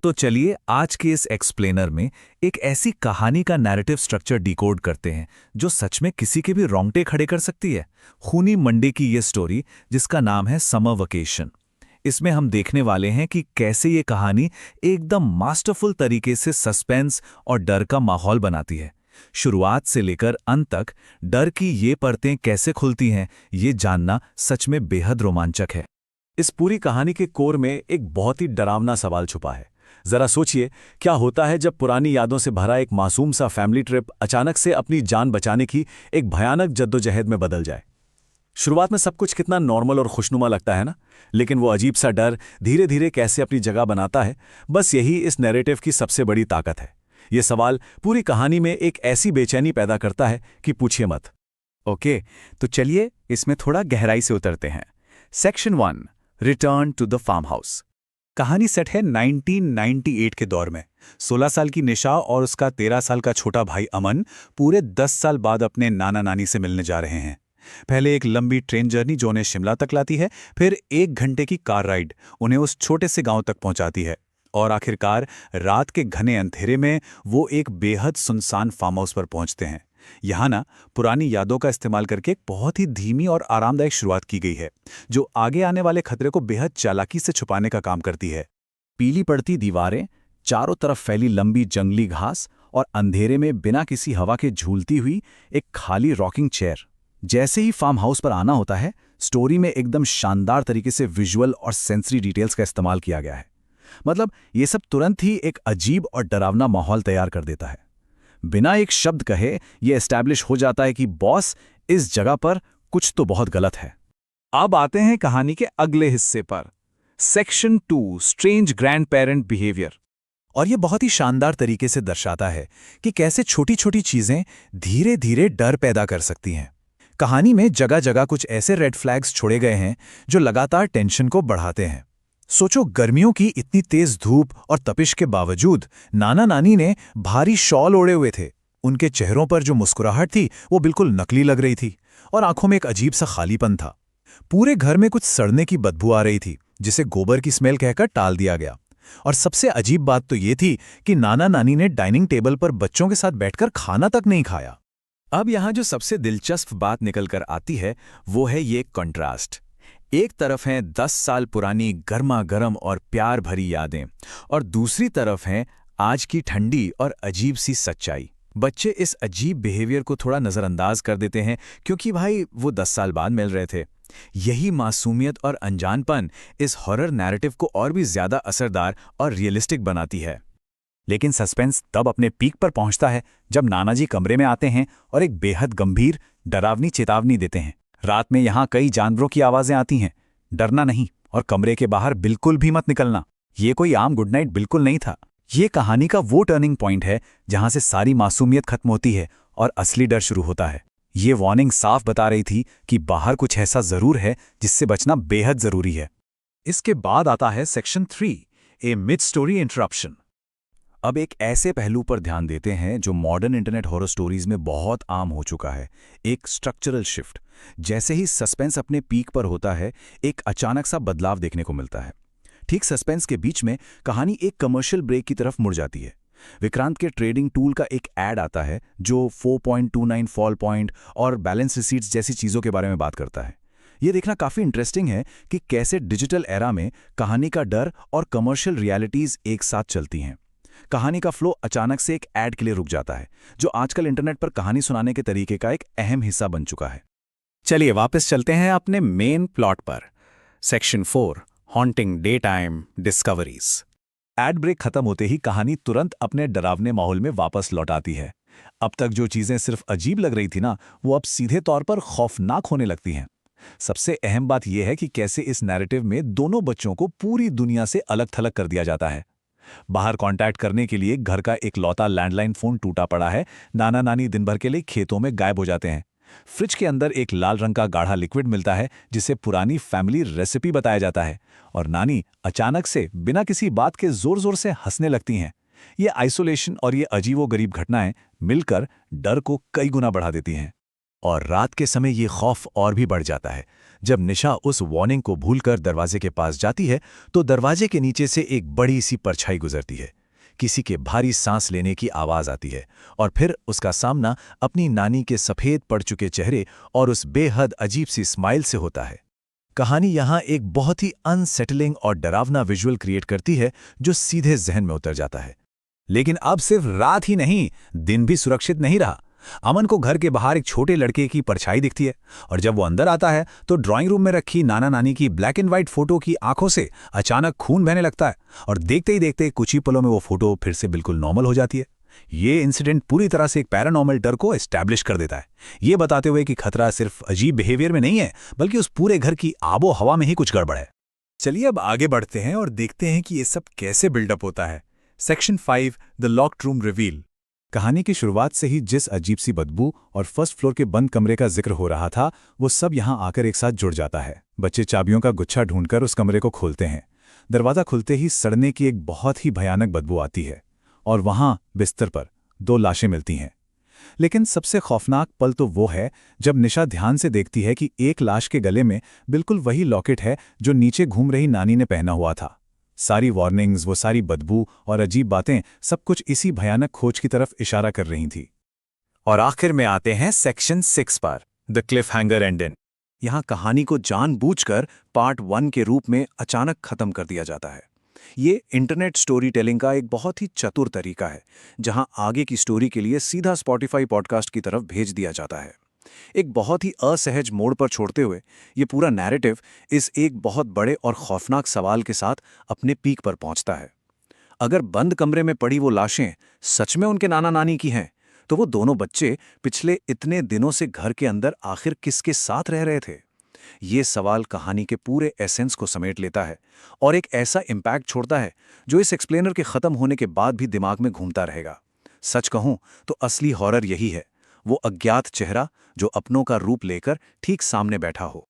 तो चलिए आज के इस एक्सप्लेनर में एक ऐसी कहानी का नैरेटिव स्ट्रक्चर डिकोड करते हैं जो सच में किसी के भी रोंगटे खड़े कर सकती है। खूनी मंडे की ये स्टोरी जिसका नाम है समर वेकेशन। इसमें हम देखने वाले हैं कि कैसे ये कहानी एकदम मास्टरफुल तरीके से सस्पेंस और डर का माहौल बनाती है। शुरुआत से लेकर अंत तक डर की ये परतें कैसे खुलती हैं, ये जानना सच में बेहद रोमांचक है। इस पूरी कहानी के कोर में एक बहुत ही डरावना सवाल छुपा है। जरा सोचिए, क्या होता है जब पुरानी यादों से भरा एक मासूम सा फैमिली ट्रिप अचानक से अपनी जान बचाने की एक भयानक जद्दोजहद में बदल जाए। शुरुआत में सब कुछ कितना नॉर्मल और खुशनुमा लगता है ना, लेकिन वो अजीब सा डर धीरे धीरे कैसे अपनी जगह बनाता है, बस यही इस नैरेटिव की सबसे बड़ी ताकत है। ये सवाल पूरी कहानी में एक ऐसी बेचैनी पैदा करता है कि पूछिए मत। ओके, तो चलिए इसमें थोड़ा गहराई से उतरते हैं। Section 1, return to the farm house. कहानी सेट है 1998 के दौर में। 16 साल की निशा और उसका 13 साल का छोटा भाई अमन पूरे 10 साल बाद अपने नाना नानी से मिलने जा रहे हैं। पहले एक लंबी ट्रेन जर्नी जो उन्हें शिमला तक लाती है, फिर 1 घंटे की कार राइड उन्हें उस छोटे से गांव तक पहुंचाती है, और आखिरकार रात के घने अंधेरे में वो एक बेहद सुनसान फार्म हाउस पर पहुंचते हैं। यहाँ ना पुरानी यादों का इस्तेमाल करके एक बहुत ही धीमी और आरामदायक शुरुआत की गई है, जो आगे आने वाले खतरे को बेहद चालाकी से छुपाने का काम करती है। पीली पड़ती दीवारें, चारों तरफ फैली लंबी जंगली घास और अंधेरे में बिना किसी हवा के झूलती हुई एक खाली रॉकिंग चेयर। जैसे ही फार्म हाउस पर आना होता है, स्टोरी में एकदम शानदार तरीके से विजुअल और सेंसरी डिटेल्स का इस्तेमाल किया गया है। मतलब ये सब तुरंत ही एक अजीब और डरावना माहौल तैयार कर देता है। बिना एक शब्द कहे यह एस्टैब्लिश हो जाता है कि बॉस, इस जगह पर कुछ तो बहुत गलत है। अब आते हैं कहानी के अगले हिस्से पर, section 2, strange grand parent behaviour. और यह बहुत ही शानदार तरीके से दर्शाता है कि कैसे छोटी छोटी चीजें धीरे धीरे डर पैदा कर सकती हैं। कहानी में जगह जगह कुछ ऐसे रेड फ्लैग्स छोड़े गए हैं जो लगातार टेंशन को बढ़ाते हैं। सोचो, गर्मियों की इतनी तेज धूप और तपिश के बावजूद नाना नानी ने भारी शॉल ओढ़े हुए थे। उनके चेहरों पर जो मुस्कुराहट थी वो बिल्कुल नकली लग रही थी, और आंखों में एक अजीब सा खालीपन था। पूरे घर में कुछ सड़ने की बदबू आ रही थी, जिसे गोबर की स्मेल कहकर टाल दिया गया। और सबसे अजीब बात तो ये थी कि नाना नानी ने डाइनिंग टेबल पर बच्चों के साथ बैठकर खाना तक नहीं खाया। अब यहाँ जो सबसे दिलचस्प बात निकल कर आती है वो है ये कंट्रास्ट। एक तरफ हैं 10 साल पुरानी गर्मा गर्म और प्यार भरी यादें, और दूसरी तरफ हैं आज की ठंडी और अजीब सी सच्चाई। बच्चे इस अजीब बिहेवियर को थोड़ा नज़रअंदाज कर देते हैं क्योंकि भाई वो 10 साल बाद मिल रहे थे। यही मासूमियत और अनजानपन इस हॉरर नैरेटिव को और भी ज़्यादा असरदार और रियलिस्टिक बनाती है। लेकिन सस्पेंस तब अपने पीक पर पहुंचता है जब नानाजी कमरे में आते हैं और एक बेहद गंभीर डरावनी चेतावनी देते हैं। रात में यहाँ कई जानवरों की आवाजें आती हैं, डरना नहीं, और कमरे के बाहर बिल्कुल भी मत निकलना। ये कोई आम गुड नाइट बिल्कुल नहीं था। ये कहानी का वो टर्निंग पॉइंट है जहां से सारी मासूमियत खत्म होती है और असली डर शुरू होता है। ये वार्निंग साफ बता रही थी कि बाहर कुछ ऐसा जरूर है जिससे बचना बेहद जरूरी है। इसके बाद आता है सेक्शन 3, ए मिड स्टोरी इंटरप्शन। अब एक ऐसे पहलू पर ध्यान देते हैं जो मॉडर्न इंटरनेट हॉरर स्टोरीज में बहुत आम हो चुका है, एक स्ट्रक्चरल शिफ्ट। जैसे ही सस्पेंस अपने पीक पर होता है, एक अचानक सा बदलाव देखने को मिलता है। ठीक सस्पेंस के बीच में कहानी एक कमर्शियल ब्रेक की तरफ मुड़ जाती है। विक्रांत के ट्रेडिंग टूल का एक ऐड आता है जो 4.29 फॉल पॉइंट और बैलेंस रिसीट्स जैसी चीज़ों के बारे में बात करता है। ये देखना काफ़ी इंटरेस्टिंग है कि कैसे डिजिटल एरा में कहानी का डर और कमर्शियल रियलिटीज़ एक साथ चलती हैं। कहानी का फ्लो अचानक से एक ऐड के लिए रुक जाता है, जो आजकल इंटरनेट पर कहानी सुनाने के तरीके का एक अहम हिस्सा बन चुका है। चलिए वापस चलते हैं अपने मेन प्लॉट पर। Section 4, haunting day time discoveries. Ad break खत्म होते ही कहानी तुरंत अपने डरावने माहौल में वापस लौट आती है। अब तक जो चीजें सिर्फ अजीब लग रही थी ना, वो अब सीधे तौर पर खौफनाक होने लगती हैं। सबसे अहम बात यह है कि कैसे इस नैरेटिव में दोनों बच्चों को पूरी दुनिया से अलग थलग कर दिया जाता है। बाहर कांटेक्ट करने के लिए घर का एक लौता लैंडलाइन फोन टूटा पड़ा है। नाना नानी दिन भर के लिए खेतों में गायब हो जाते हैं। फ्रिज के अंदर एक लाल रंग का गाढ़ा लिक्विड मिलता है जिसे पुरानी फैमिली रेसिपी बताया जाता है, और नानी अचानक से बिना किसी बात के जोर जोर से हंसने लगती हैं। ये आइसोलेशन और ये अजीबोगरीब घटनाएं मिलकर डर को कई गुना बढ़ा देती हैं। और रात के समय ये खौफ और भी बढ़ जाता है। जब निशा उस वार्निंग को भूलकर दरवाजे के पास जाती है तो दरवाजे के नीचे से एक बड़ी सी परछाई गुजरती है। किसी के भारी सांस लेने की आवाज आती है और फिर उसका सामना अपनी नानी के सफ़ेद पड़ चुके चेहरे और उस बेहद अजीब सी स्माइल से होता है। कहानी यहाँ एक बहुत ही अनसेटलिंग और डरावना विजुअल क्रिएट करती है जो सीधे जहन में उतर जाता है। लेकिन अब सिर्फ रात ही नहीं, दिन भी सुरक्षित नहीं रहा। अमन को घर के बाहर एक छोटे लड़के की परछाई दिखती है और जब वो अंदर आता है तो ड्राइंग रूम में रखी नाना नानी की ब्लैक एंड व्हाइट फोटो की आंखों से अचानक खून बहने लगता है और देखते ही देखते कुछ ही पलों में वो फोटो फिर से बिल्कुल नॉर्मल हो जाती है। ये इंसिडेंट पूरी तरह से एक पैरानॉर्मल डर को एस्टैब्लिश कर देता है, ये बताते हुए कि खतरा सिर्फ अजीब बिहेवियर में नहीं है बल्कि उस पूरे घर की आबो हवा में ही कुछ गड़बड़ है। चलिए अब आगे बढ़ते हैं और देखते हैं कि ये सब कैसे बिल्डअप होता है। Section 5 the locked room reveal. कहानी की शुरुआत से ही जिस अजीब सी बदबू और फर्स्ट फ्लोर के बंद कमरे का जिक्र हो रहा था वो सब यहाँ आकर एक साथ जुड़ जाता है। बच्चे चाबियों का गुच्छा ढूंढकर उस कमरे को खोलते हैं। दरवाज़ा खुलते ही सड़ने की एक बहुत ही भयानक बदबू आती है और वहाँ बिस्तर पर 2 लाशें मिलती हैं। लेकिन सबसे खौफनाक पल तो वो है जब निशा ध्यान से देखती है कि एक लाश के गले में बिल्कुल वही लॉकेट है जो नीचे घूम रही नानी ने पहना हुआ था। सारी वार्निंग्स, वो सारी बदबू और अजीब बातें सब कुछ इसी भयानक खोज की तरफ इशारा कर रही थी। और आखिर में आते हैं सेक्शन 6 पर, द क्लिफ हैंगर एंडिंग। यहाँ कहानी को जानबूझकर पार्ट 1 के रूप में अचानक खत्म कर दिया जाता है। ये इंटरनेट स्टोरी टेलिंग का एक बहुत ही चतुर तरीका है, जहाँ आगे की स्टोरी के लिए सीधा स्पॉटिफाई पॉडकास्ट की तरफ भेज दिया जाता है। एक बहुत ही असहज मोड़ पर छोड़ते हुए ये पूरा नैरेटिव इस एक बहुत बड़े और खौफनाक सवाल के साथ अपने पीक पर पहुंचता है। अगर बंद कमरे में पड़ी वो लाशें सच में उनके नाना नानी की हैं, तो वो दोनों बच्चे पिछले इतने दिनों से घर के अंदर आखिर किसके साथ रह रहे थे? ये सवाल कहानी के पूरे एसेंस को समेट लेता है और एक ऐसा इम्पैक्ट छोड़ता है जो इस एक्सप्लेनर के खत्म होने के बाद भी दिमाग में घूमता रहेगा। सच कहूं तो असली हॉरर यही है, वो अज्ञात चेहरा जो अपनों का रूप लेकर ठीक सामने बैठा हो।